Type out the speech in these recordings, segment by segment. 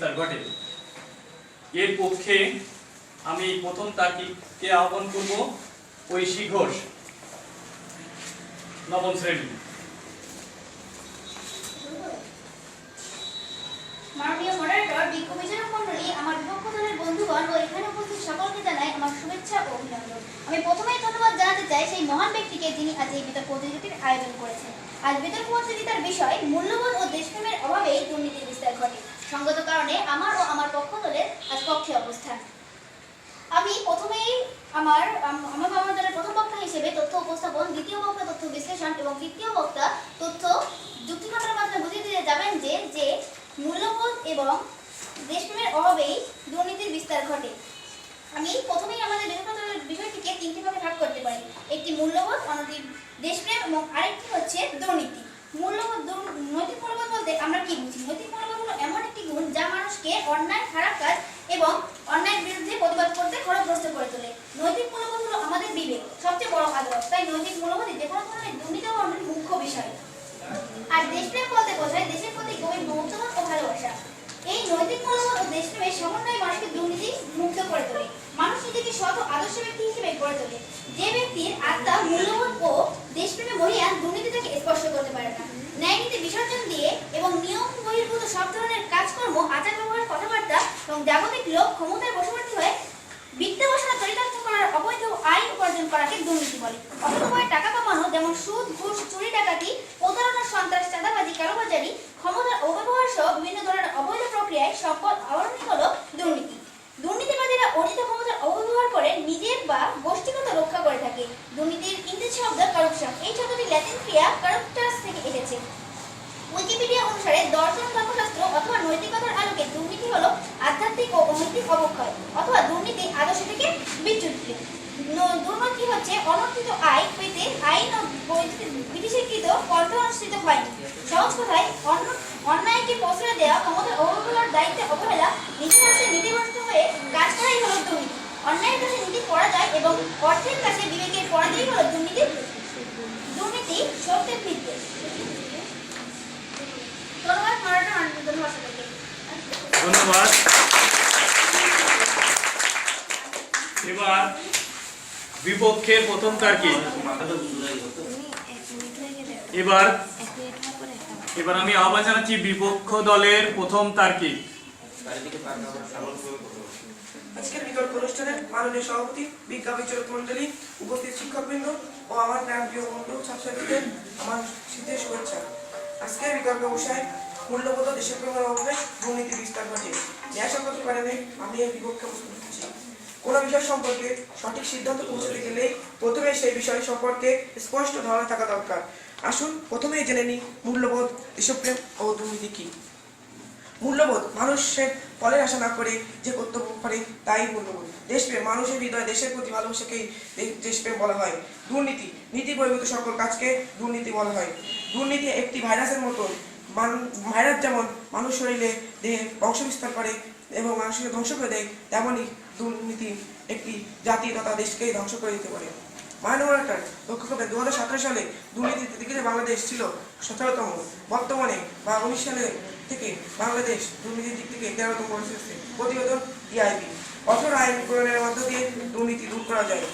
বিস্তার ঘটে। এর পক্ষে আমি প্রথম তার্কিককে আহ্বান করব ঐশী ঘোষ, নবম শ্রেণী। মাননীয় মডারেটর, বিজ্ঞ বিচারক মণ্ডলী, আমার বিপক্ষ দলের বন্ধুগণ ও এখানে উপস্থিত সকলকে জানাই আমার শুভেচ্ছা ও অভিনন্দন। আমি প্রথমেই ধন্যবাদ জানাতে চাই সেই মহান ব্যক্তিকে যিনি আজ এই বিতর্ক প্রতিযোগিতার আয়োজন করেছেন। আজ বিতর্ক প্রতিযোগিতার বিষয় মূল্যবোধ ও দেশপ্রেমের অভাবেই দুর্নীতির বিস্তার ঘটে। সঙ্গত কারণে আমার ও আমার পক্ষ দলের আজ পক্ষে অবস্থান। আমি প্রথমেই আমার দলের প্রথম বক্তা হিসেবে তথ্য উপস্থাপন, দ্বিতীয় বক্তা তথ্য বিশ্লেষণ এবং তৃতীয় বক্তা তথ্য যুক্তিকতার মাধ্যমে বুঝিয়ে দিয়ে যাবেন যে মূল্যবোধ এবং দেশপ্রেমের অভাবেই দুর্নীতির বিস্তার ঘটে। আমি প্রথমেই আমাদের বিষয়টিকে তিনটি ভাগে ভাগ করতে পারি। একটি মূল্যবোধ, অন্যটি দেশপ্রেম এবং আরেকটি হচ্ছে দুর্নীতি। মূল্যবোধ, নৈতিক মূল্যবোধ বলতে আমরা কি বুঝি? নৈতিক মূল্যবোধ হলো এমন একটি গুণ যা মানুষকে অন্যায়, খারাপ কাজ এবং অন্যায়ের বিরুদ্ধে প্রতিবাদ করতে খড়গহস্ত করে তোলে। নৈতিক মূল্যবোধ হলো আমাদের বিবেক, সবচেয়ে বড় আদর্শ। তাই নৈতিক মূল্যবোধই যে কোনো ধরনের দুর্নীতি দমনের মুখ্য বিষয়। আর দেশপ্রেম বলতে বোঝায় দেশের প্রতি গভীর মমতাবোধ ও ভালোবাসা। এই নৈতিক মূল্যবোধ ও দেশপ্রেমের সমন্বয়ে মানুষকে দুর্নীতি মুক্ত করে তোলে। মানুষ নিজেকে সৎ ও আদর্শ ব্যক্তি হিসেবে গড়ে তোলে। যে ব্যক্তির আত্মা মূল্যবোধ ও দেশপ্রেমে বহিয়ান, দুর্নীতি তাকে স্পর্শ করতে পারে না। ন্যায় নীতি বিসর্জন দিয়ে এবং নিয়ম বহির্ভূত সব ধরনের কাজকর্ম, আচার ব্যবহার, কথাবার্তা এবং জাগতিক লোক ক্ষমতায় বশবর্তী হয়ে বিদ্যাবসনা চরিতার্থ করার অবৈধ আয় উপার্জন করাকে দুর্নীতি বলে। অপকর্মে টাকা কামানো, যেমন সুদ, ঘুষ, চুরি, ডাকাতি, প্রতারণা, সন্ত্রাস, চাঁদাবাজি, কালোবাজারি, ক্ষমতার অপব্যবহার সহ বিভিন্ন ধরনের অবৈধ প্রক্রিয়ায় সম্পদ আহরণই হলো দুর্নীতি। দুর্নীতিবাদীরা অর্জিত ক্ষমতার অপব্যবহার করে নিজের বা গোষ্ঠীগত রক্ষা করে থাকে। দুর্নীতির ইংরেজি শব্দ কারাপশন। এই শব্দটি ল্যাটিন ক্রিয়া কারাপ্টাস থেকে এসেছে। উইকিপিডিয়া অনুসারে দর্শন, ধর্মশাস্ত্র অথবা নৈতিকতার আলোকে দুর্নীতি হলো আধ্যাত্মিক ও নৈতিক অবক্ষয় অথবা দুর্নীতি আদর্শ থেকে বিচ্যুতি। দুর্নীতি হচ্ছে অনর্থিত আয় পেতে আইন ও বিধিস্বীকৃত পন্থা অনুষ্ঠিত হয়নি। সহজ কথায় অন্যায়কে প্রশ্রয় দেওয়া, ক্ষমতার অপব্যবহার, দায়িত্বে অবহেলা, নিজের কাছে নীতিগ্রস্ত হয়ে কাজ করাই হলো দুর্নীতি। অন্যায়ের কাছে নীতি পরাজয় এবং অর্থের কাছে বিবেকের পরাজয় হলো দুর্নীতি। দুর্নীতি সত্যের ভিত্তি। ধন্যবাদ। এবার বিপক্ষের প্রথম তার্কিক। এবার আমি আহ্বান জানাচ্ছি বিপক্ষ দলের প্রথম তার্কিক। আজকের বিতর্ক অনুষ্ঠানে মাননীয় সভাপতি, বিজ্ঞ বিচারক মণ্ডলী, উপস্থিত শিক্ষকবৃন্দ ও আমার প্রিয় বন্ধু ছাত্রছাত্রীদের আমার শীতের শুভেচ্ছা। আজকের বিতর্ক বিষয় মূল্যবোধ ও দেশপ্রেমের অভাবে দুর্নীতি বিস্তার ঘটে। ন্যায়সঙ্গত কারণে আমি এর বিপক্ষে অবস্থান করছি। কোনো বিষয় সম্পর্কে সঠিক সিদ্ধান্ত পৌঁছতে গেলে প্রথমে সেই বিষয় সম্পর্কে স্পষ্ট ধারণা থাকা দরকার। আসুন প্রথমেই জেনে নিই মূল্যবোধ, দেশপ্রেম ও দুর্নীতি কি। মূল্যবোধ মানুষের ফলের আশা না করে যে কর্তব্য করে তাই মূল্যবোধ। দেশপ্রেম মানুষের হৃদয়, দেশের প্রতি ভালোবাসাকেই দেশপ্রেম বলা হয়। দুর্নীতি নীতি বহির্ভূত সকল কাজকে দুর্নীতি বলা হয়। দুর্নীতি একটি ভাইরাসের মতো। ভাইরাস যেমন মানুষ শরীরে দেহে বংশবিস্তার করে এবং মানুষকে ধ্বংস করে দেয়, তেমনই দুর্নীতি একটি জাতি তথা দেশকেই ধ্বংস করে দিতে পারে। মাননীয় লক্ষ্য করবে 2017 সালে দুর্নীতির দিকে বাংলাদেশ ছিল 17তম। বর্তমানে বা 19 সালে থেকে বাংলাদেশ দুর্নীতির দিক থেকে 13তম পৌঁছেছে। প্রতিবেদন ডিআইবি। কঠোর আইন প্রণয়নের মধ্য দিয়ে দুর্নীতি দূর করা যায়।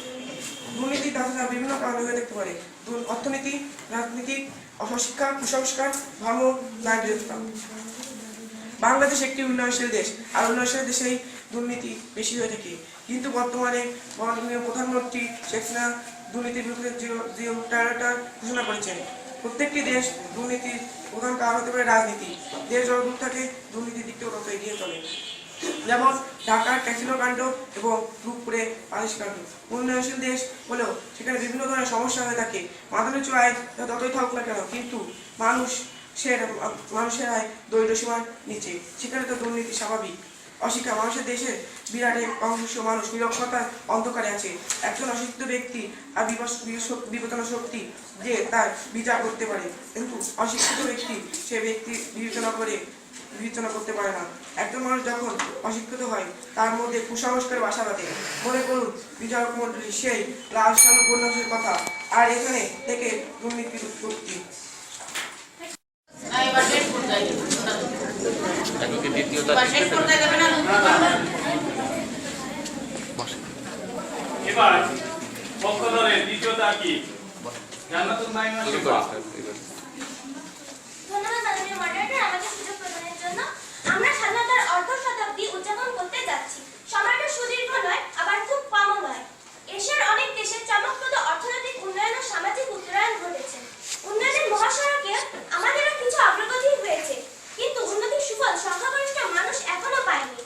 দুর্নীতি তাছাড়া বিভিন্ন কারণে হয়ে থাকতে পারে: অর্থনীতি, রাজনীতি, অশিক্ষা, কুসংস্কার, ধর্ম, ন্যায় বিরোধিতা। বাংলাদেশ একটি উন্নয়নশীল দেশ, আর উন্নয়নশীল দেশেই দুর্নীতি বেশি হয়ে থাকে। কিন্তু বর্তমানে মাননীয় প্রধানমন্ত্রী শেখ হাসিনা দুর্নীতির বিরুদ্ধে জিরো টলারেন্স ঘোষণা করেছেন। প্রত্যেকটি দেশ দুর্নীতির প্রধান কারণ হতে পারে রাজনীতি। দেশ যত দূর থাকে দুর্নীতির দিকটাও তত এগিয়ে চলে। যেমন ঢাকার ক্যাসিনো কাণ্ড এবং রূপপুরে পালিশ কাণ্ড। উন্নয়নশীল দেশ হলেও সেখানে বিভিন্ন ধরনের সমস্যা হয়ে থাকে। মাথাপিছু আয় যতই থাকুক না কেন, কিন্তু মানুষের আয় দরিদ্র সীমার নিচে, সেখানে তো দুর্নীতি স্বাভাবিক। অশিক্ষা মানুষের দেশে বিরাট এক অংশ মানুষ নিরক্ষরতার অন্ধকারে আছে। একজন অশিক্ষিত ব্যক্তি আর বিবেচনা শক্তি যে তার বিচার করতে পারে, কিন্তু অশিক্ষিত ব্যক্তি সে ব্যক্তি বিবেচনা করতে পারে না। একজন মানুষ যখন অশিক্ষিত হয় তার মধ্যে কুসংস্কার বাসা বাঁধে। মনে করুন বিচারক মন্ডলী সেই লাল সালু বন্যাসের কথা, আর এখানে থেকে দুর্নীতির উৎপত্তি। দ্বিতীয় শেষ করতে দেবে না। এবার পক্ষ দলের দ্বিতীয় তার্কিক জান্নাতুল মাইমা শেফা। ধন্যবাদ মাননীয় মডারেটর আমাকে সুযোগ প্রদানের জন্য। আমরা স্বাধীনতার অর্ধ শতাব্দী উদযাপন করতে যাচ্ছি। সময়টা সুদীর্ঘ নয়, আবার খুব কমও নয়। এশিয়ার অনেক দেশে চমকপ্রদ অর্থনৈতিক উন্নয়ন ও সামাজিক উন্নয়ন ঘটেছে। উন্নয়নের মহাসড়কে আমাদেরও কিছু অগ্রগতি হয়েছে, কিন্তু উন্নতির সুফল সংখ্যাগরিষ্ঠ মানুষ এখনো পায়নি।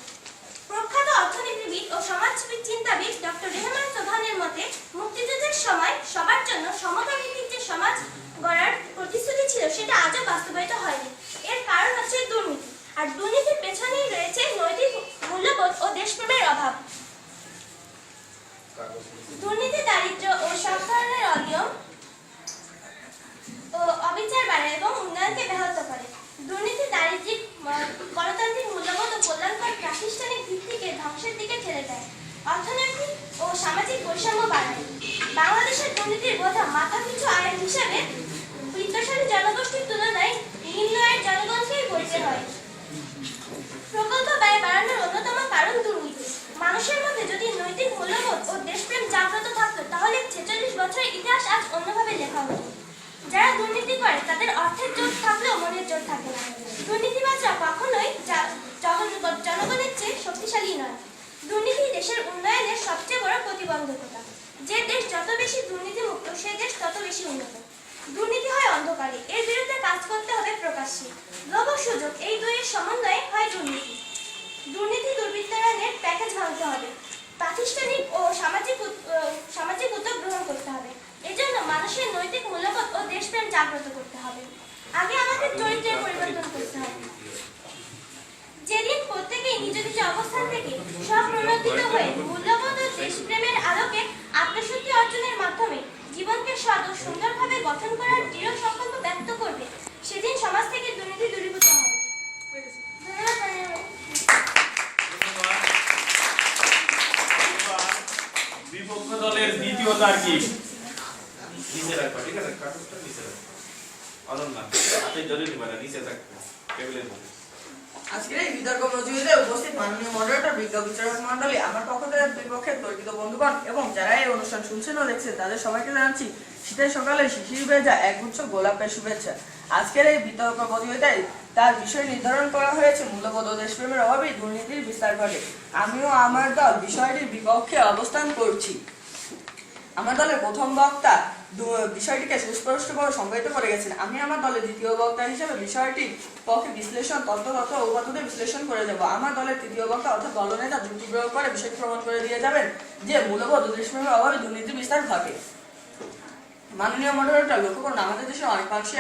প্রখ্যাত অর্থনীতিবিদ ও সমাজবিদ চিন্তাবিদ ডক্টর রেহমান সোবহানের মতে মুক্তিযুদ্ধের সময় সবার জন্য সমতা ভিত্তিক যে সমাজ গড়ার প্রতিশ্রুতি ছিল সেটা আজও বাস্তবায়িত হয়নি। এর কারণ হচ্ছে দুর্নীতি, আর দুর্নীতির পেছনেই রয়েছে নৈতিক মূল্যবোধ ও দেশপ্রেমের অভাব। দুর্নীতি দারিদ্র্য ও সব ধরনের অনিয়ম ও অবিচার বাড়ায় এবং উন্নয়নকে ব্যাহত করে। দুর্নীতি দারিদ্রিক গণতান্ত্রিক মূল্যবোধ ও কল্যাণকর প্রাতিষ্ঠানিক ভিত্তিকে ধ্বংসের দিকে ঠেলে দেয়। অর্থনৈতিক ও সামাজিক বৈষম্য বাড়ায়। বাংলাদেশের দুর্নীতির বোঝা মাথাপিছু আয়ের হিসাবে বিত্তশালী জনগোষ্ঠীর তুলনায় নিম্ন আয়ের জনগণকেই বলতে হয়। প্রকল্প ব্যয় বাড়ানোর অন্যতম কারণ দুর্নীতি। মানুষের মধ্যে যদি নৈতিক মূল্যবোধ ও দেশপ্রেম জাগ্রত থাকতো তাহলে 46 বছরের ইতিহাস আজ অন্যভাবে লেখা হতো। যারা দুর্নীতি করে তাদের অর্থের জোর থাকলেও মনের জোর থাকে না। দুর্নীতিবাজরা কখনোই জনগণের চেয়ে শক্তিশালী নয়। দুর্নীতি দেশের উন্নয়নের সবচেয়ে বড় প্রতিবন্ধকতা। যে দেশ যত বেশি দুর্নীতিমুক্ত সে দেশ তত বেশি উন্নত। দুর্নীতি হয় অন্ধকারে, এর বিরুদ্ধে কাজ করতে হবে প্রকাশ্যে। লোভ ও সুযোগ এই দুইয়ের সমন্বয়ে হয় দুর্নীতি। দুর্নীতি দুর্বৃত্তায়নের প্যাকেজ ভাঙতে হবে। প্রাতিষ্ঠানিক ও সামাজিক উদ্যোগ গ্রহণ করতে হবে। এজন্য মানুষের নৈতিক মূল্যবোধ ও দেশপ্রেম জাগ্রত করতে হবে। আগে আমাদের চরিত্রের পরিবর্তন করতে হবে। যেদিন প্রত্যেকেই নিজ নিজ অবস্থান থেকে স্বপ্রণোদিত হয়ে মূল্যবোধ ও দেশপ্রেমের আলোকে আত্মশুদ্ধি অর্জনের মাধ্যমে জীবনকে সৎ ও সুন্দরভাবে গঠন করার দৃঢ় সংকল্প ব্যক্ত করবে, সেদিন সমাজ থেকে দুর্নীতি দূরীভূত হবে। বিপক্ষ দলের দ্বিতীয় তার্কিক নিচে রাখবা, ঠিক আছে? কাগজটা নিচে রাখবা। অনন্যা, হাতে ধরে নিবা না, নিচে রাখবা, টেবিলের মধ্যে। আজকের এই বিতর্ক প্রতিযোগিতায় উপস্থিত মাননীয় মডারেটর, বিজ্ঞ বিচারক মণ্ডলী, আমার পক্ষ থেকে বিপক্ষের তর্কিত বন্ধুগণ এবং যারা এই অনুষ্ঠান শুনছেন ও দেখছেন তাদের সবাইকে জানাচ্ছি শীতের সকালে শিশির ভেজা একগুচ্ছ গোলাপের শুভেচ্ছা। আজকের এই বিতর্ক প্রতিযোগিতায় তার বিষয় নির্ধারণ করা হয়েছে মূল্যবোধ ও দেশপ্রেমের অভাবেই দুর্নীতির বিস্তার ঘটে। আমিও আমার দল বিষয়টির বিপক্ষে অবস্থান করছি। আমার দলের প্রথম বক্তা বিষয়টিকে সুস্পষ্টভাবে সংজ্ঞায়িত করে গেছেন। আমি আমার দলের দ্বিতীয় বক্তা হিসেবে বিষয়টির পক্ষে বিশ্লেষণ তথ্য উপাত্তদের বিশ্লেষণ করে যাব। আমার দলের তৃতীয় বক্তা অর্থাৎ দলনেতা যুক্তি প্রয়োগ করে বিষয়টি প্রমাণ করে দিয়ে যাবেন যে মূল্যবোধ ও দেশপ্রেমের অভাবে দুর্নীতি বিস্তার ঘটে। মাননীয় মডারেটর, লক্ষ্য করুন আমাদের দেশের অনেক মানুষই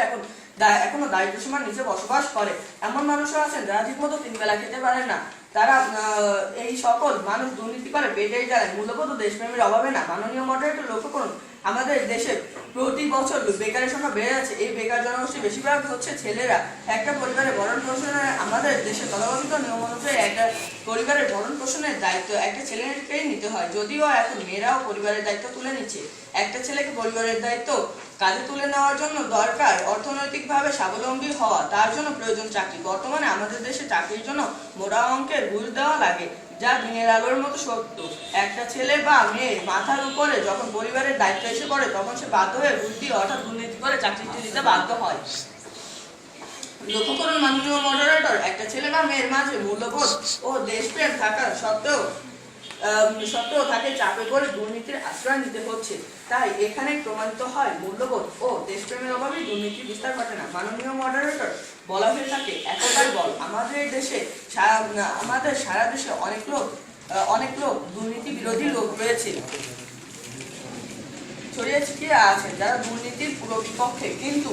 এখনো দারিদ্র সীমার নিচে বসবাস করে। এমন মানুষও আছেন যারা ঠিকমতো 3 বেলা খেতে পারেন না। তারা এই সকল মানুষ দুর্নীতি করে পেটেই যায়, মূল্যবোধ ও দেশপ্রেমের অভাবে না। মাননীয় মডারেটর, লক্ষ্য করুন আমাদের দেশে প্রতি বছর বেকারের সংখ্যা বেড়ে যাচ্ছে। এই বেকার জনগোষ্ঠী বেশিরভাগ হচ্ছে ছেলেরা। একটা পরিবারের ভরণ পোষণে আমাদের দেশে তথাকথিত নিয়ম অনুযায়ী একটা পরিবারের ভরণ পোষণের দায়িত্ব একটা ছেলেকেই নিতে হয়। যদিও এখন মেয়েরাও পরিবারের দায়িত্ব তুলে নিচ্ছে। একটা ছেলেকে পরিবারের দায়িত্ব কাজে তুলে নেওয়ার জন্য দরকার অর্থনৈতিকভাবে স্বাবলম্বী হওয়া, তার জন্য প্রয়োজন চাকরি। বর্তমানে আমাদের দেশে চাকরির জন্য মোটা অঙ্কের ঘুষ দেওয়া লাগে, যা দিনের আলোর মতো সত্য। একটা ছেলে বা মেয়ে মাথার উপরে যখন পরিবারের দায়িত্ব এসে পড়ে তখন সে বাধ্য হয়ে ঘুষ দিয়ে অর্থাৎ দুর্নীতি করে চাকরিটি দিতে বাধ্য হয়। লক্ষ্য করুন মাননীয় মডারেটর, একটা ছেলে বা মেয়ের মাঝে মূল্যবোধ ও দেশপ্রেম থাকা সত্ত্বেও তাকে চাপে করে দুর্নীতির আশ্রয় নিতে হচ্ছে। তাই এখানে প্রমাণিত হয় মূল্যবোধ ও দেশপ্রেমের অভাবে দুর্নীতির বিস্তার ঘটে না। মাননীয় মডারেটর, বলা হয়ে থাকে একতার বল। আমাদের সারা দেশে অনেক লোক দুর্নীতি বিরোধী লোক রয়েছে, ছড়িয়ে ছিটিয়ে আছেন যারা দুর্নীতির পুরো বিপক্ষে। কিন্তু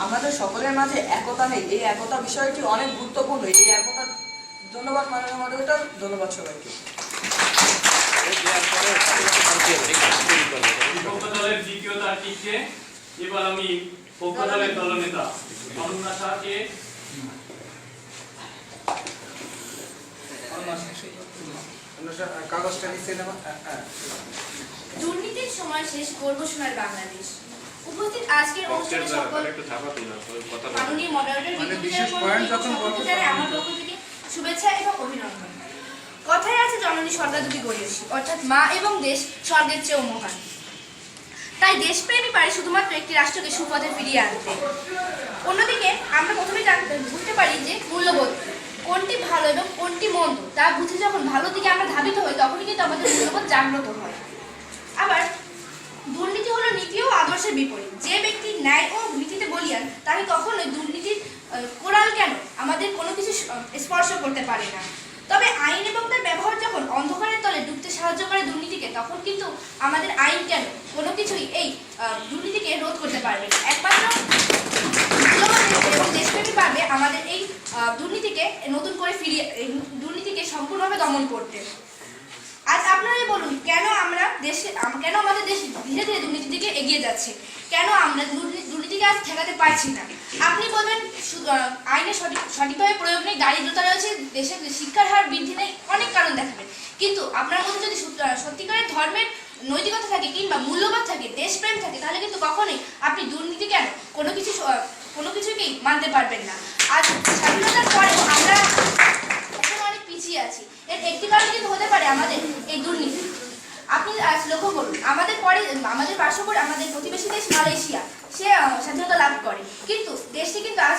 আমাদের সকলের মাঝে একতা নেই। এই একতা বিষয়টি অনেক গুরুত্বপূর্ণ। এই একতা, ধন্যবাদ মাননীয় মডারেটর, ধন্যবাদ সবাইকে। বিপক্ষ দলের দ্বিতীয় তার্কিককে এবার আমি পক্ষ দলের দলনেতা অনন্যা শাহকে দুর্নীতির সময় শেষ, করব সোনার বাংলাদেশ। উপস্থিত আজকের অনুষ্ঠানে সকল একটু ধাপা দিলাম কথা বলো। মাননীয় মডারেটর মানে বিশেষ পয়েন্ট যখন বলতে জানাই আমার পক্ষ থেকে শুভেচ্ছা এবং অভিনন্দন। কথায় আছে জননী স্বর্গাদপি গরীয়সী, অর্থাৎ মা এবং দেশ স্বর্গের চেয়েও মহান। তাই দেশপ্রেমী পারে শুধুমাত্র একটি রাষ্ট্রকে সুপথে ফিরিয়ে আনতে। অন্যদিকে আমরা প্রথমে বুঝতে পারি যে মূল্যবোধ কোনটি ভালো এবং কোনটি মন্দ তা বুঝে যখন ভালো দিকে আমরা ধাবিত হই তখনই কিন্তু আমাদের মূল্যবোধ জাগ্রত হয়। আবার দুর্নীতি হলো নীতি ও আদর্শের বিপরীত। যে ব্যক্তি ন্যায় ও নীতিতে বলিয়ান তাকে কখনোই দুর্নীতির কোরাল কেন আমাদের কোনো কিছু স্পর্শ করতে পারে না। তবে আইন এবং তার ব্যবহার যখন অন্ধকারের তলে ডুবতে সাহায্য করে দুর্নীতিকে, তখন কিন্তু আমাদের আইন কেন কোনো কিছুই এই দুর্নীতিকে রোধ করতে পারবে না। একমাত্র এবং দেশপ্রেমী পারবে আমাদের এই দুর্নীতিকে নতুন করে ফিরিয়ে দুর্নীতিকে সম্পূর্ণভাবে দমন করতে। আজ আপনারাই বলুন, কেন আমাদের দেশ ধীরে ধীরে দুর্নীতির দিকে এগিয়ে যাচ্ছে? কেন আমরা দুর্নীতিকে আজ ঠেকাতে পারছি না? আপনি বলবেন আইনের সঠিকভাবে প্রয়োগ নেই, দারিদ্রতা রয়েছে, দেশের শিক্ষার হার বৃদ্ধি নেই, অনেক কারণ দেখাবেন। কিন্তু আপনার মধ্যে যদি সত্যিকারের ধর্মের নৈতিকতা থাকে কিংবা মূল্যবোধ থাকে, দেশপ্রেম থাকে, তাহলে কিন্তু কখনোই আপনি দুর্নীতি কেন কোনো কিছুকেই মানতে পারবেন না। আজ স্বাধীনতার পরেও আমরা এখন অনেক পিছিয়ে আছি। এর একটি কারণ কিন্তু হতে পারে আমাদের এই দুর্নীতি। আপনি আজ লক্ষ্য করুন, আমাদের পার্শ্ববর্তী আমাদের প্রতিবেশী দেশ মালয়েশিয়া, সে স্বাধীনতা লাভ করে, কিন্তু দেশটি কিন্তু আজ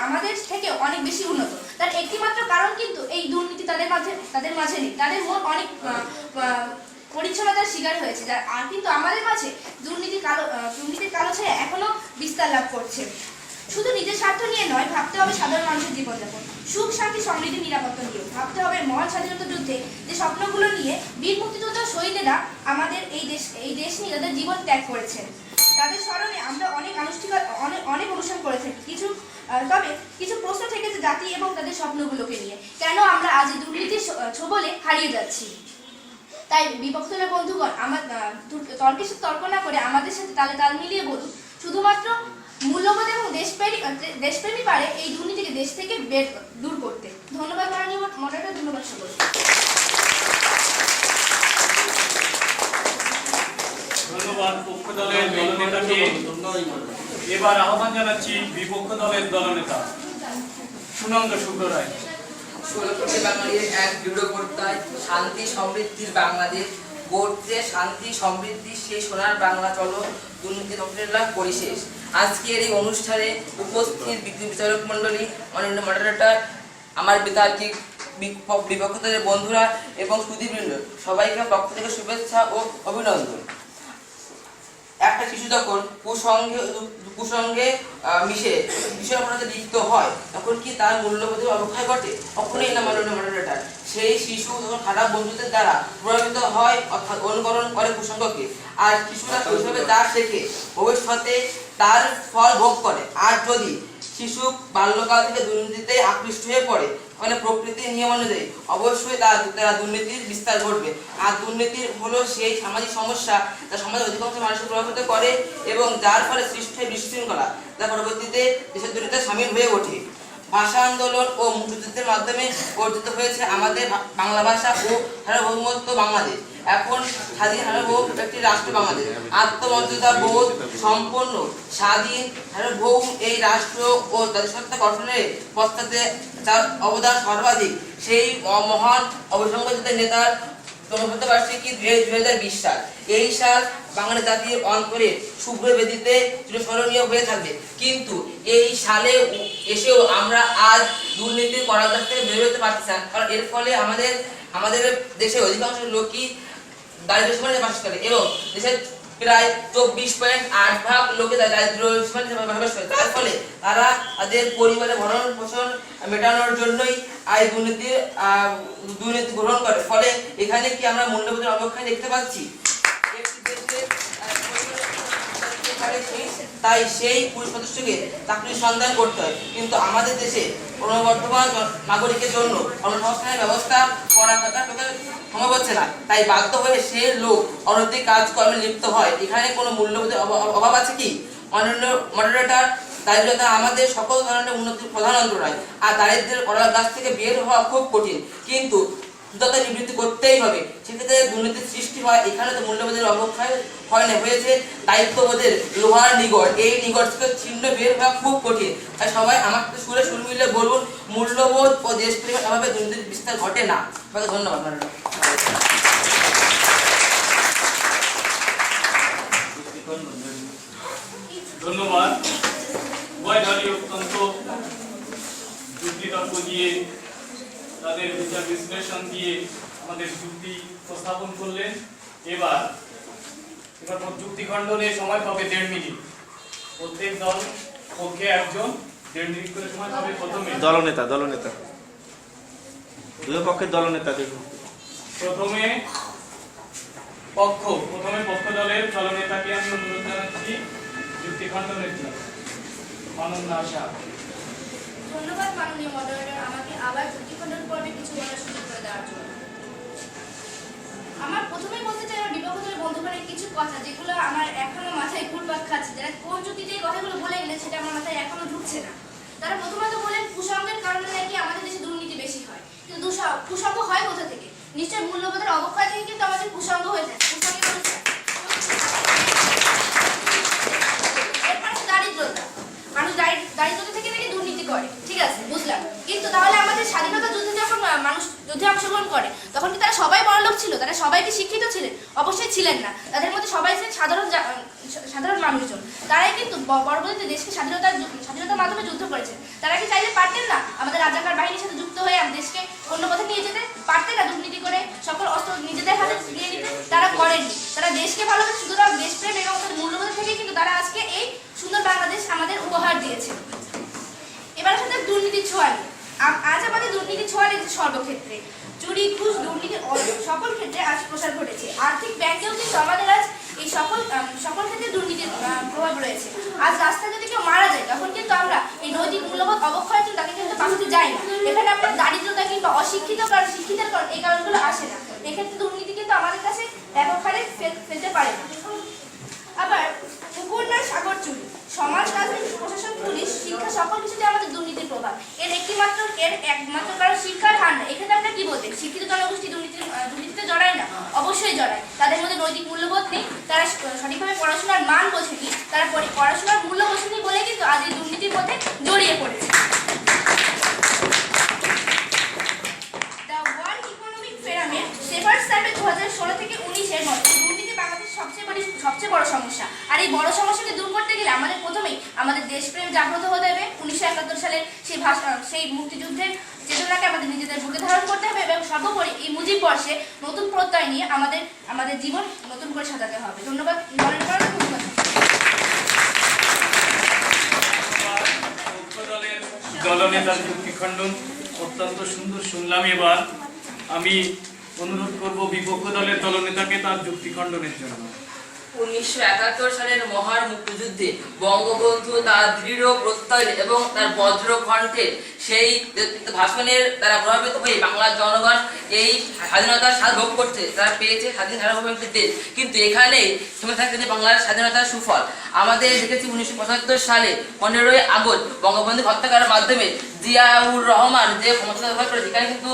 আমাদের থেকে অনেক বেশি উন্নত। তার একটি মাত্র কারণ কিন্তু এই দুর্নীতি তাদের মাঝে নেই। তাদের মন অনেক পরিচ্ছন্নতার শিকার হয়েছে, আর কিন্তু আমাদের মাঝে দুর্নীতির কালো ছায়া এখনো বিস্তার লাভ করছে। শুধু নিজের স্বার্থ নিয়ে নয়, ভাবতে হবে সাধারণ মানুষের জীবনযাপন, সুখ শান্তি সমৃদ্ধি নিরাপত্তা নিয়েও। ভাবতে হবে মহান স্বাধীনতা যুদ্ধে যে স্বপ্নগুলো নিয়ে বীর মুক্তিযোদ্ধা শহীদেরা আমাদের এই দেশ নিয়ে তাদের জীবন ত্যাগ করেছেন, তাদের স্মরণে আমরা অনেক অনুষ্ঠান করে থাকি। তবে কিছু প্রশ্ন থেকেছে জাতি এবং তাদের স্বপ্নগুলোকে নিয়ে। কেন আমরা আজ এই দুর্নীতির ছোবলে হারিয়ে যাচ্ছি? তাই বিপক্ষ দলের বন্ধুগণ, আমার তর্কের সাথে তর্ক না করে আমাদের সাথে তাল মিলিয়ে বলুন, শুধুমাত্র মূল্যবোধ এবং দেশপ্রেমী পারে এই দুর্নীতিকে দেশ থেকে দূর করতে। ধন্যবাদ মাননীয় মডারেটর, ধন্যবাদ সকলকে। ধন্যবাদ পক্ষ দলের দলনেতাকে। এবার আহ্বান জানাচ্ছি বিপক্ষ দলের দলনেতা সুনন্দ শুক্র রায়। 16 কোটি বাঙালির এক দৃঢ় প্রত্যয়, শান্তি সমৃদ্ধির বাংলাদেশ গড়তে, শান্তি সমৃদ্ধি সেই সোনার বাংলা চলো, দুর্নীতি ধ্বংসের লাভ পরিশেষ। আজকের এই অনুষ্ঠানে উপস্থিত বিচারক মণ্ডলী, মাননীয় মডারেটর, আমার বিতার্কিক বিপক্ষ দলের বন্ধুরা এবং সুধীবৃন্দ, সবাইকে পক্ষ থেকে শুভেচ্ছা ও অভিনন্দন। একটা শিশু যখন কুসঙ্গে মিশে বিষয় অপরাধে লিপ্ত হয়, তখন কি তার মূল্যবোধের অবক্ষয় ঘটে? কখনোই না মাননীয় মডারেটর। সেই শিশু যখন খারাপ বন্ধুদের দ্বারা প্রভাবিত হয়, অর্থাৎ অনুকরণ করে কুসঙ্গকে, আর শিশুরা শৈশবে যা শেখে ভবিষ্যতে তার ফল ভোগ করে। আর যদি শিশু বাল্যকাল থেকে দুর্নীতিতে আকৃষ্ট হয়ে পড়ে, তাহলে প্রকৃতির নিয়ম অনুযায়ী অবশ্যই তারা দুর্নীতির বিস্তার ঘটবে। আর দুর্নীতি হলো সেই সামাজিক সমস্যা যা সমাজের অধিকাংশ মানুষকে প্রভাবিত করে এবং যার ফলে সৃষ্টি হয় বিশৃঙ্খলা, যা পরবর্তীতে দেশের দুর্নীতিতে সামিল হয়ে ওঠে। ভাষা আন্দোলন ও মুক্তিযুদ্ধের মাধ্যমে অর্জিত হয়েছে আমাদের বাংলা ভাষা ও সার্বভৌমত্ব বাংলাদেশ। এখন স্বাধীন সার্বভৌম একটি রাষ্ট্র বাংলাদেশ। আত্মমর্যাদা বোধ সম্পন্ন স্বাধীন সার্বভৌম এই রাষ্ট্র ও জাতিসত্তা গঠনের পশ্চাতে যার অবদান সর্বাধিক, সেই মহান অবসংগঠিত নেতার জন্মশতবার্ষিকী 2020 সাল। এই সাল বাংলা জাতির অন্তরে শুভ্র বেদিতে চিরস্মরণীয় হয়ে থাকবে। কিন্তু এই সালে এসেও আমরা আজ দুর্নীতির করাগ্রাস থেকে বের হতে পারছি না, কারণ এর ফলে আমাদের দেশের অধিকাংশ লোকই দারিদ্র সীমার বাস করে এবং দেশের প্রায় 24.8% লোকে দারিদ্র সীমার বাস করে। তার ফলে তারা তাদের পরিবারের ভরণ পোষণ মেটানোর জন্যই এই দুর্নীতি গ্রহণ করে। ফলে এখানে কি আমরা মূল্যবোধের অবক্ষয় দেখতে পাচ্ছি? তাই সেই পুরুষ সদস্যকে চাকরির সন্ধান করতে হয়, কিন্তু আমাদের দেশে ক্রমবর্ধমান নাগরিকের জন্য কর্মসংস্থানের ব্যবস্থা করা সম্ভব হচ্ছে না। তাই বাধ্য হয়ে সে লোক অনৈতিক কাজকর্মে লিপ্ত হয়। এখানে কোনো মূল্যবোধের অভাব আছে কি? মাননীয় মডারেটর, দারিদ্রতা আমাদের সকল ধরনের উন্নতির প্রধান অন্তরায়, আর দারিদ্র্যের করার গাছ থেকে বের হওয়া খুব কঠিন। কিন্তু দ্রুততা নিবৃত্তি করতেই হবে। সেক্ষেত্রে দুর্নীতির সৃষ্টি হয়, এখানে তো মূল্যবোধের অবক্ষয় হয় না, হয়েছে দায়িত্ববোধের লোহার নিগড়। এই নিগড় থেকে ছিন্ন বের হওয়া খুব কঠিন। তাই সবাই আমাকে সুরে সুর মিলে বলুন, মূল্যবোধ ও দেশপ্রেমের অভাবে দুর্নীতির বিস্তার ঘটে না। সবাইকে ধন্যবাদ। ধন্যবাদ। উভয় দলই অত্যন্ত যুক্তিতর্ক দিয়ে, তাদের বিচার বিশ্লেষণ দিয়ে আমাদের যুক্তি উপস্থাপন করলেন। এবার যুক্তি খণ্ডনে সময় পাবে 1.5 মিনিট। প্রত্যেক দল পক্ষে একজন 1.5 মিনিট করে সময় পাবে। প্রথমে দলনেতা দুই পক্ষের দলনেতা দেখুন। প্রথমে পক্ষ দলের দলনেতাকে আমি অনুরোধ জানাচ্ছি যুক্তি খণ্ডনের জন্য। মাননীয় আশা। ধন্যবাদ মাননীয় মডারেটর, আমাকে আবার যুক্তিখণ্ডন পর্বে কিছু বলার সুযোগ করে দেওয়ার জন্য। আমার প্রথমেই বলতে চাই আমার বিপক্ষ দলের বন্ধুগণের কিছু কথা যেগুলো আমার এখনো মাথায় ঘুরপাক খাচ্ছে। যারা কোন যুক্তিতে এই কথাগুলো বলে গেলে সেটা আমার মাথায় এখনো ঢুকছে না। তারা প্রথমত বলেন কুসঙ্গের কারণে নাকি আমাদের দেশে দুর্নীতি বেশি হয়, কিন্তু কুসঙ্গ হয় কোথা থেকে? নিশ্চয় মূল্যবোধের অবক্ষয় থেকে কিন্তু আমাদের কুসঙ্গ হয়ে যায়। দারিদ্রতা, মানুষ দারিদ্রতা থেকে নাকি দুর্নীতি করে, ঠিক আছে বুঝলাম, কিন্তু তাহলে আমাদের স্বাধীনতা যুদ্ধে যখন মানুষ যুদ্ধে অংশগ্রহণ করে তখন কি তারা সবাই বড়লোক ছিল? তারা সবাই কি শিক্ষিত ছিলেন? অবশ্যই ছিলেন না। তাদের মধ্যে সবাই ছিলেন সাধারণ মানুষজন। তারাই কিন্তু পরবর্তীতে দেশকে স্বাধীনতার মাধ্যমে যুদ্ধ করেছেন। তারা কি চাইলে পারতেন না আমাদের রাজাকার বাহিনীর সাথে যুক্ত হয়ে দেশকে অন্য পথে নিয়ে যেতে? পারতেন না দুর্নীতি করে সকল অস্ত্র নিজেদের হাতে নিয়ে নিতে? তারা করেননি। তারা দেশকে ভালোবাসে, সুতরাং দেশপ্রেম এবং তাদের মূল্যবোধ থেকে কিন্তু তারা আজকে এই সুন্দর বাংলাদেশ আমাদের উপহার দিয়েছে। এবার সাথে দুর্নীতির ছোঁয়া নিয়ে। আজ আমাদের দুর্নীতির ছোঁয়া লেগেছে সর্বক্ষেত্রে। চুরি, ঘুষ, দুর্নীতির সকল ক্ষেত্রে আজ প্রসার ঘটেছে। আর্থিক ব্যাংকেও কিন্তু আমাদের আজ এই সকল ক্ষেত্রে দুর্নীতির প্রভাব রয়েছে। আজ রাস্তায় যদি কেউ মারা যায় তখন কিন্তু আমরা এই নৈতিক মূল্যবোধ অবক্ষয় কিন্তু তাকে কিন্তু বাঁচাতে যাই না। এখানে আপনার দারিদ্রতা কিংবা শিক্ষিতের কারণ এই কারণগুলো আসে না। এক্ষেত্রে দুর্নীতি কিন্তু আমাদের কাছে ব্যাপক হারে ফেলতে পারে না। আবার পুকুরনার সাগর চুরি, সমাজ, রাজনীতি, প্রশাসন, পুলিশ, শিক্ষা সকল কিছুতে আমাদের দুর্নীতির প্রভাব। এর একমাত্র কারণ শিক্ষার হার না। এখানে আপনারা কি বলতেন? শিক্ষিত জনগোষ্ঠী দুর্নীতিতে জড়ায় না? অবশ্যই জড়ায়। তাদের মধ্যে নৈতিক মূল্যবোধ নেই, তারা সঠিকভাবে পড়াশোনার মান বোঝেনি, তারা পড়াশোনার মূল্য বোঝেনি বলে কিন্তু আজ এই দুর্নীতির মধ্যে জড়িয়ে পড়েছে। দ্য ওয়ার্ল্ড ইকোনমিক ফোরামের সেভার সার্ভে 2016 থেকে 19-এর মধ্যে দুর্নীতি বাংলাদেশের সবচেয়ে বড় সমস্যা। আর এই বড় সমস্যাকে দূর করতে গেলে আমাদের প্রথমেই আমাদের দেশপ্রেম জাগ্রত হতে হবে। 1971 সালের সেই মুক্তিযুদ্ধের চেতনাকে আমাদের নিজেদের বুকে ধারণ করতে হবে এবং সর্বোপরি এই মুজিব বর্ষে নতুন প্রত্যয় নিয়ে আমাদের জীবন নতুন করে সাজাতে হবে। ধন্যবাদ। দলনেতার যুক্তি খণ্ডন অত্যন্ত সুন্দর শুনলাম। এবার আমি অনুরোধ করব বিপক্ষ দলের দলনেতাকে তার যুক্তি খণ্ডনের জন্য। 1971 সালের মহান মুক্তিযুদ্ধে বঙ্গবন্ধু তার দৃঢ় প্রত্যয় এবং তার বজ্র কণ্ঠে সেই ভাষণের দ্বারা প্রভাবিত হয়ে বাংলার জনগণ এই স্বাধীনতার স্বাদ ভোগ করছে। তারা পেয়েছে স্বাধীন সার্বভৌম দেশ, কিন্তু এখানেই থেমে থাকছে যে বাংলার স্বাধীনতার সুফল। আমাদের দেখেছি 1975 সালে 15ই আগস্ট বঙ্গবন্ধু হত্যাকাণ্ডের মাধ্যমে জিয়াউর রহমান যে ক্ষমতা ব্যবহার করে সেখানে কিন্তু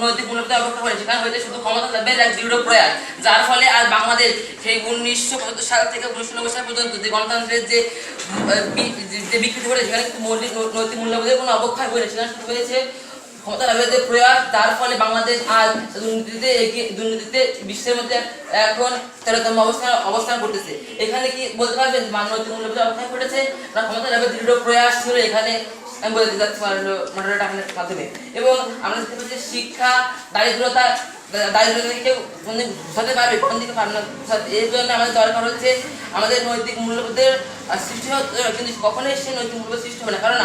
নৈতিক মূল্যবোধ অবক্ষয় করে, সেখানে হয়েছে শুধু ক্ষমতা লাভের এক দৃঢ় প্রয়াস, যার ফলে আজ বাংলাদেশ সেই 1975 সাল থেকে 1990 সাল পর্যন্ত যে গণতন্ত্রের যে বিকৃতি ঘটে সেখানে কিন্তু নৈতিক মূল্যবোধের কোনো অবক্ষয় হয়নি, সেখানে শুধু হয়েছে ক্ষমতা লাভের যে প্রয়াস, যার ফলে বাংলাদেশ আজ দুর্নীতিতে বিশ্বের মধ্যে এখন 13তম অবস্থান করতেছে। এখানে কি বলতে পারবেন নৈতিক মূল্যবোধের অবক্ষয় ঘটেছে না ক্ষমতা লাভের দৃঢ় প্রয়াস ছিল? এখানে আমি বলে দিতে চাচ্ছি মডারেটরের মাধ্যমে। এবং আমরা দেখতে পাচ্ছি শিক্ষা, দারিদ্রতা থেকে কেউ বোঝাতে পারবে, কোন দিকে পারবে না। এর জন্য আমাদের দরকার হচ্ছে আমাদের নৈতিক মূল্যবোধের সৃষ্টি হতে, কিন্তু কখনোই সেই নৈতিক মূল্যবোধ সৃষ্টি হবে না, কারণ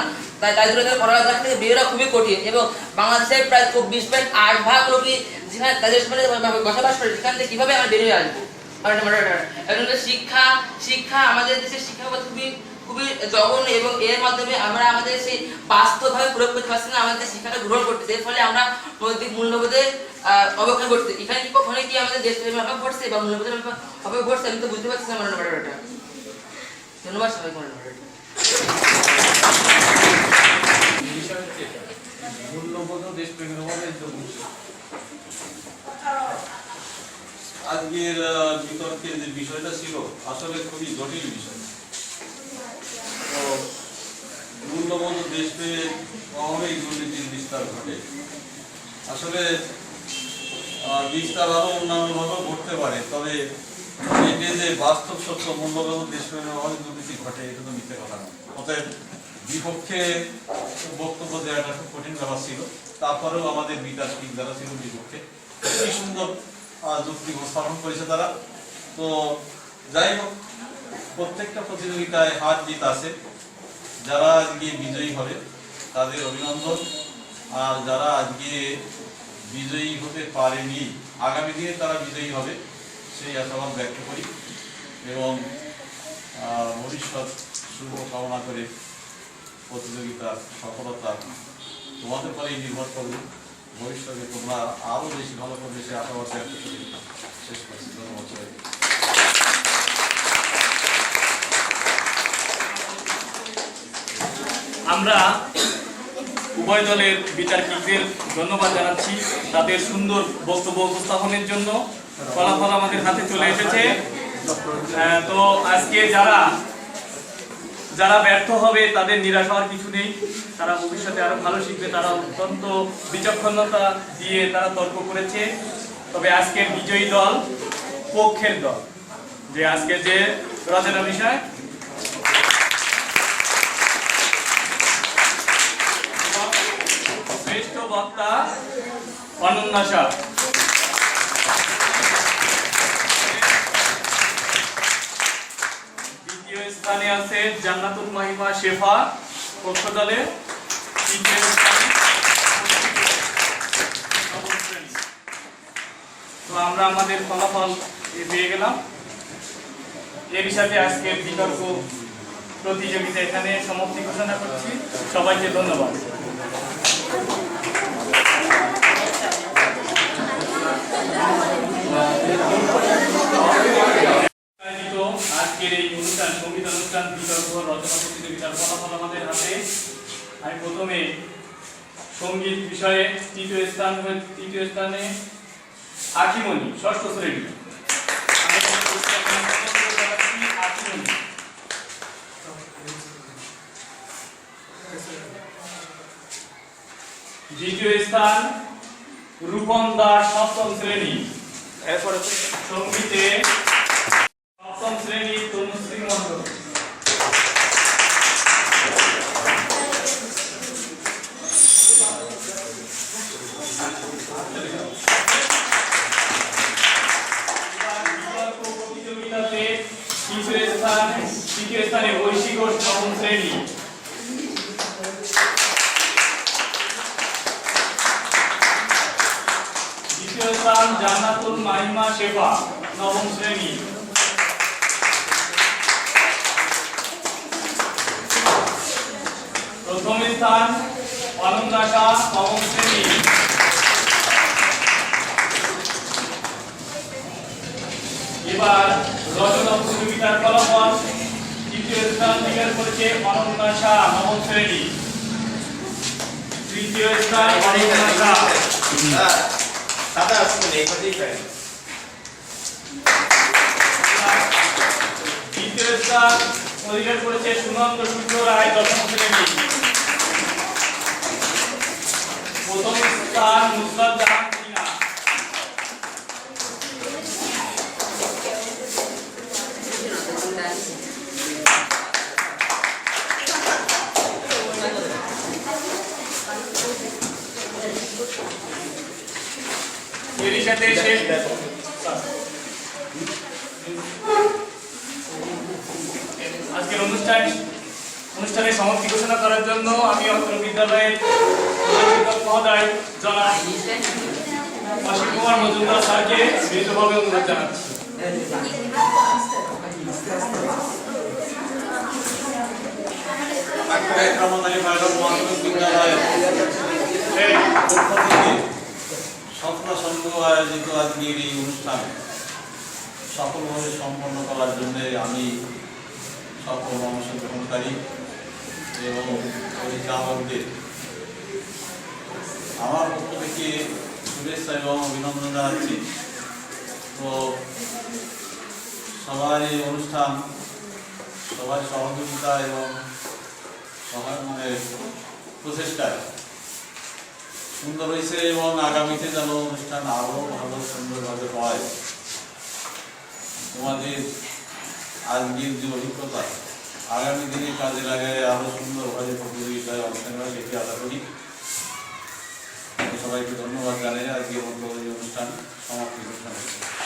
দারিদ্রতার পড়ালেখা থেকে বেরোরা খুবই কঠিন। এবং বাংলাদেশের প্রায় 24.8% লোকই যেখানে তাদের বসবাস করে, সেখান থেকে কিভাবে আমরা বেরিয়ে আসবো? শিক্ষা আমাদের দেশের শিক্ষা খুবই জঘন্য এবং এর মাধ্যমে আমরা আমাদের সেই বাস্তবভাবে প্রয়োগ করতে পারছি না, আমাদের শিক্ষাটা গ্রহণ করতেছে। এর ফলে আমরা নৈতিক মূল্যবোধে অবক্ষয় করতে। এখানে কি কখনোই কি আমাদের দেশপ্রেমের অভাব ঘটছে বা মূল্যবোধের অভাব ঘটছে? আমি তো বুঝতে পারছি না মডারেটর। ধন্যবাদ সবাইকে মডারেটর। মূল্যবোধ ও দেশপ্রেমের অভাবের জন্য আজকের বিতর্কের যে বিষয়টা ছিল আসলে খুবই জটিল বিষয়। তো মূল্যবোধ দেশে অনেক দুর্নীতির বিস্তার ঘটে। আসলে বিস্তার আরো অন্যান্যভাবেও ঘটতে পারে, তবে এটা যে বাস্তব সত্য মূল্যবোধ দেশে অনেক দুর্নীতি ঘটে এটা তো মিথ্যে কথা না। অতএব বিপক্ষে বক্তব্য দেওয়াটা খুব কঠিন ব্যাপার ছিল। তারপরেও আমাদের বিতার্কিক যারা ছিল বিপক্ষে খুবই সুন্দর যুক্তি উপস্থাপন করেছে তারা। তো যাই হোক, প্রত্যেকটা প্রতিযোগিতায় হার জিত আছে। যারা আজকে বিজয়ী হবে তাদের অভিনন্দন, আর যারা আজকে বিজয়ী হতে পারেনি আগামী দিনে তারা বিজয়ী হবে সেই আশাবাদ ব্যক্ত করি এবং ভবিষ্যৎ শুভ কামনা করে প্রতিযোগিতার সফলতা তোমাদের পরেই নির্ভর করবে। ভবিষ্যতে তোমরা আরো বেশি ভালো করবে সে আশাবাদ ব্যক্ত করি শেষ করছি। ধন্যবাদ সবাইকে। আমরা উভয় দলের বিতার্কিকদের ধন্যবাদ জানাচ্ছি তাদের সুন্দর বক্তব্য উপস্থাপনের জন্য। ফলাফল আমাদের হাতে চলে এসেছে। তো আজকে যারা ব্যর্থ হবে তাদের নিরাশ হওয়ার কিছু নেই, তারা ভবিষ্যতে আরো ভালো শিখবে। তারা অত্যন্ত বিচক্ষণতা দিয়ে তারা তর্ক করেছে। তবে আজকের বিজয়ী দল পক্ষের দল, যে আজকে যে রচনা বিষয় শ্রেষ্ঠ বক্তা অনন্যা শাহ, দ্বিতীয় স্থানে আছে জান্নাতুল মাহিমা শেফা পক্ষ দলে, তৃতীয় স্থানে তো আমরা আমাদের ফলাফল পেয়ে গেলাম। এর সাথে আজকের বিতর্ক প্রতিযোগিতা এখানে সমাপ্তি ঘোষণা করছি। সবাইকে ধন্যবাদ। আজকের এই অনুষ্ঠান সঙ্গীত অনুষ্ঠান বিতর্ক রচনা প্রতিযোগিতার ফলাফল আমাদের হাতে। আমি প্রথমে সঙ্গীত বিষয়ে তৃতীয় স্থানে আকিমণি, ষষ্ঠ শ্রেণী। দ্বিতীয় স্থান রূপন দাস, সপ্তম শ্রেণী। এরপরে সঙ্গীতে সপ্তম শ্রেণী তনুশ্রী মণ্ডল। প্রতিযোগিতাতে তৃতীয় স্থানে ঐশী ঘোষ, নবম শ্রেণী। দ্বিতীয় স্থান জান্নাতুল মাহিমা শেফা, নবম শ্রেণী। প্রথম স্থান অনন্যা শাহ, নবম শ্রেণী। এবার রচনা প্রতিযোগিতার ফলাফল। তৃতীয় স্থান অধিকার করেছে অনন্যা শাহ, নবম শ্রেণী। তৃতীয় স্থান অনন্যা শাহ। দ্বিতীয় স্থান অধিকার করেছে সুনন্দ সূর্য রায়, দশম শ্রেণী। প্রথম স্থান নুসরাত জাহান সিনহা। এরই সাথে আজকের অনুষ্ঠানের সমাপ্তি ঘোষণা করার জন্য আমি অত্র বিদ্যালয়ের মহোদয় জনাব অসীম কুমার মজুমদার স্যারকে বিনীতভাবে অনুরোধ জানাচ্ছি। স্বপ্ন সংঘ আয়োজিত আজকের এই অনুষ্ঠান সফলভাবে সম্পন্ন করার জন্য আমি সকল অংশগ্রহণকারী এবং পরিচালকদের আমার পক্ষ থেকে শুভেচ্ছা এবং অভিনন্দন জানাচ্ছি। তো সবার এই অনুষ্ঠান সবার সহযোগিতা এবং সবার প্রচেষ্টায় সুন্দর হয়েছে এবং আগামীতে যেন অনুষ্ঠান আরও ভালো সুন্দরভাবে হয়। তোমাদের আজকের যে অভিজ্ঞতা আগামী দিনে কাজে লাগায় আরও সুন্দরভাবে প্রতিযোগিতায় অংশ নেওয়া সেটি আশা করি। সবাইকে ধন্যবাদ জানাই। আজকের মতো এই অনুষ্ঠান সমাপ্তি ঘোষণা করছি।